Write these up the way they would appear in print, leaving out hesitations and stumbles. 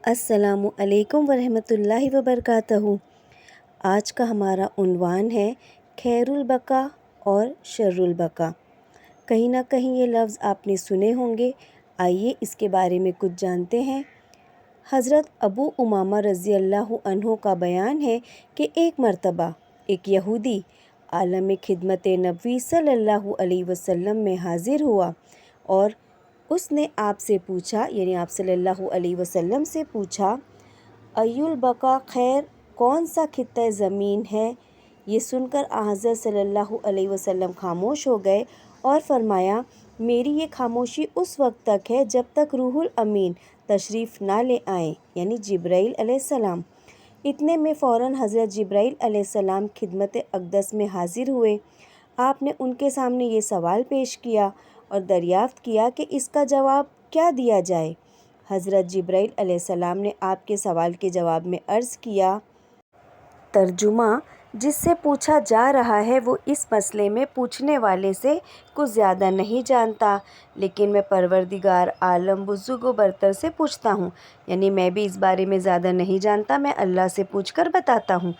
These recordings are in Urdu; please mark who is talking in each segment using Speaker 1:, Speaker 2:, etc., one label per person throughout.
Speaker 1: السلام علیکم ورحمۃ اللہ وبرکاتہ۔ آج کا ہمارا عنوان ہے خیر البقا اور شر البقا۔ کہیں نہ کہیں یہ لفظ آپ نے سنے ہوں گے، آئیے اس کے بارے میں کچھ جانتے ہیں۔ حضرت ابو امامہ رضی اللہ عنہ کا بیان ہے کہ ایک مرتبہ ایک یہودی عالم خدمت نبوی صلی اللہ علیہ وسلم میں حاضر ہوا اور اس نے آپ سے پوچھا، یعنی آپ صلی اللہ علیہ وسلم سے پوچھا، ای البقا خیر، کون سا خطہ زمین ہے؟ یہ سن کر حضرت صلی اللہ علیہ وسلم خاموش ہو گئے اور فرمایا، میری یہ خاموشی اس وقت تک ہے جب تک روح الامین تشریف نہ لے آئیں، یعنی جبرائیل علیہ السلام۔ اتنے میں فوراً حضرت جبرائیل علیہ السلام خدمت اقدس میں حاضر ہوئے۔ آپ نے ان کے سامنے یہ سوال پیش کیا اور دریافت کیا کہ اس کا جواب کیا دیا جائے۔ حضرت جبرائیل علیہ السلام نے آپ کے سوال کے جواب میں عرض کیا، ترجمہ: جس سے پوچھا جا رہا ہے وہ اس مسئلے میں پوچھنے والے سے کچھ زیادہ نہیں جانتا، لیکن میں پروردگار عالم بزرگ و برتر سے پوچھتا ہوں، یعنی میں بھی اس بارے میں زیادہ نہیں جانتا، میں اللہ سے پوچھ کر بتاتا ہوں۔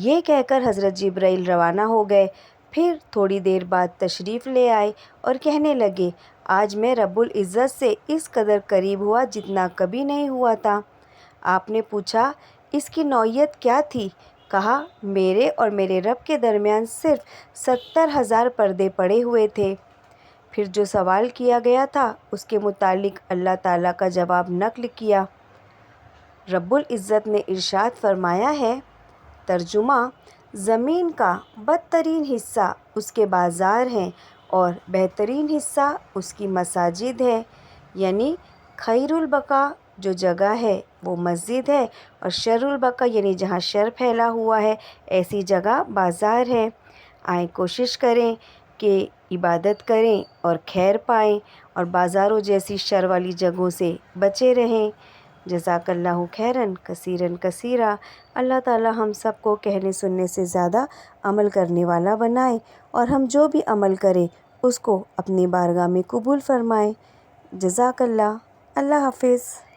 Speaker 1: یہ کہہ کر حضرت جبرائیل روانہ ہو گئے۔ پھر تھوڑی دیر بعد تشریف لے آئے اور کہنے لگے، آج میں رب العزت سے اس قدر قریب ہوا جتنا کبھی نہیں ہوا تھا۔ آپ نے پوچھا، اس کی نوعیت کیا تھی؟ کہا، میرے اور میرے رب کے درمیان صرف 70,000 پردے پڑے ہوئے تھے۔ پھر جو سوال کیا گیا تھا اس کے متعلق اللہ تعالیٰ کا جواب نقل کیا۔ رب العزت نے ارشاد فرمایا ہے، ترجمہ: زمین کا بدترین حصہ اس کے بازار ہیں اور بہترین حصہ اس کی مساجد ہے، یعنی خیر البقا جو جگہ ہے وہ مسجد ہے اور شر البقا یعنی جہاں شر پھیلا ہوا ہے ایسی جگہ بازار ہے۔ آئیں کوشش کریں کہ عبادت کریں اور خیر پائیں اور بازاروں جیسی شر والی جگہوں سے بچے رہیں۔ جزاک اللہ خیراً کثیراً کثیرا۔ اللہ تعالیٰ ہم سب کو کہنے سننے سے زیادہ عمل کرنے والا بنائے اور ہم جو بھی عمل کریں اس کو اپنی بارگاہ میں قبول فرمائے۔ جزاک اللہ۔ اللہ حافظ۔